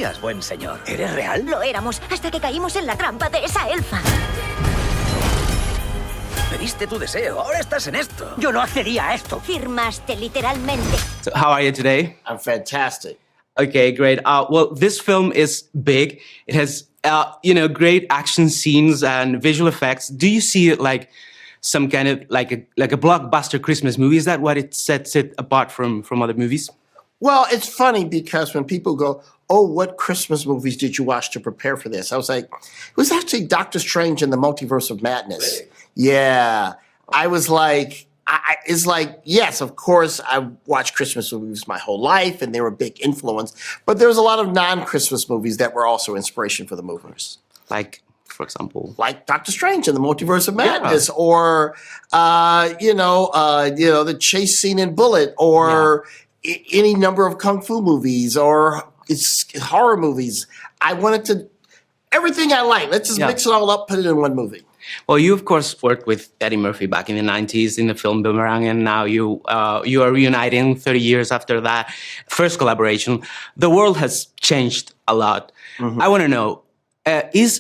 días, buen señor. ¿Eres real? Lo éramos hasta que caímos en la trampa de esa elfa. Pediste tu deseo, ahora estás en esto. Yo no accedía a esto. Firmaste literalmente. So how are you today? I'm fantastic. Okay, great. Well, this film is big. It has, great action scenes and visual effects. Do you see it like some kind of like a blockbuster Christmas movie? Is that what it sets it apart from other movies? Well, it's funny because when people go, oh, what Christmas movies did you watch to prepare for this? I was like, it was actually Doctor Strange and the Multiverse of Madness. Really? Yeah. I was like, it's like, yes, of course, I watched Christmas movies my whole life, and they were a big influence. But there was a lot of non-Christmas movies that were also inspiration for the movies. Like, for example? Like Doctor Strange and the Multiverse of Madness, or, the chase scene in Bullet, or any number of kung fu movies, or horror movies. I wanted to, everything I like, let's just mix it all up, put it in one movie. Well, you, of course, worked with Eddie Murphy back in the 90s in the film Boomerang, and now you are reuniting 30 years after that first collaboration. The world has changed a lot. Mm-hmm. I want to know,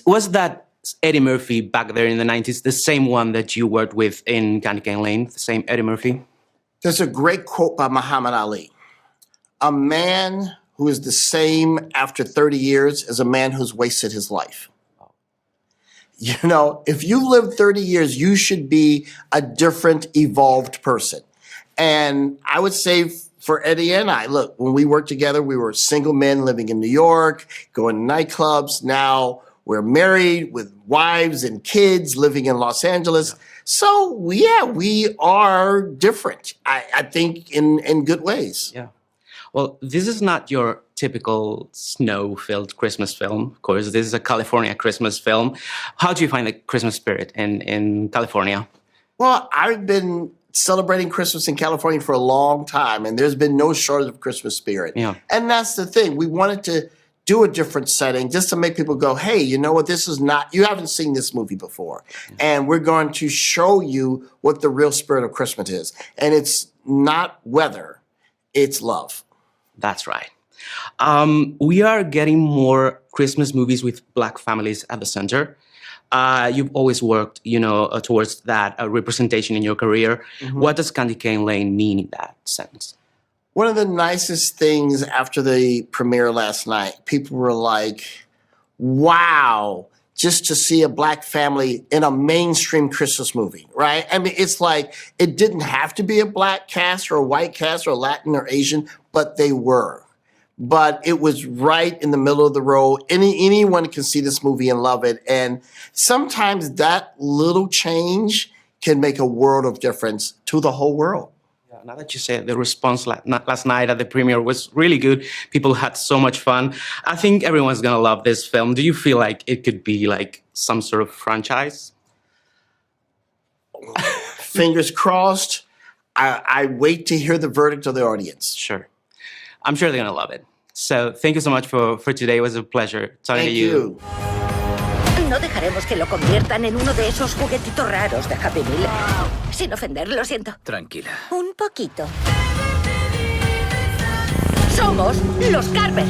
was that Eddie Murphy back there in the 90s the same one that you worked with in Candy Cane Lane, the same Eddie Murphy? There's a great quote by Muhammad Ali. A man who is the same after 30 years is a man who's wasted his life. You know, if you've lived 30 years, you should be a different, evolved person. And I would say for Eddie and I, look, when we worked together, we were single men living in New York, going to nightclubs. Now we're married with wives and kids living in Los Angeles. So, yeah, we are different, I think, in good ways. Yeah. Well, this is not your typical snow-filled Christmas film. Of course, this is a California Christmas film. How do you find the Christmas spirit in California? Well, I've been celebrating Christmas in California for a long time, and there's been no shortage of Christmas spirit. Yeah. And that's the thing. We wanted to do a different setting just to make people go, hey, you know what, this is not, you haven't seen this movie before. And we're going to show you what the real spirit of Christmas is. And it's not weather, it's love. That's right. We are getting more Christmas movies with Black families at the center. You've always worked, towards that representation in your career. Mm-hmm. What does Candy Cane Lane mean in that sense? One of the nicest things after the premiere last night, people were like, wow, just to see a Black family in a mainstream Christmas movie, right? I mean, it's like, it didn't have to be a Black cast or a white cast or Latin or Asian, but they were. But it was right in the middle of the road. Anyone can see this movie and love it. And sometimes that little change can make a world of difference to the whole world. Yeah, now that you say it, the response last night at the premiere was really good. People had so much fun. I think everyone's going to love this film. Do you feel like it could be like some sort of franchise? Fingers crossed. I wait to hear the verdict of the audience. Sure. I'm sure they're going to love it. So thank you so much for today. It was a pleasure talking to you. No dejaremos que lo conviertan en uno de esos juguetitos raros de Happy Meal. Sin ofender, lo siento. Tranquila. Un poquito. Somos los Carver.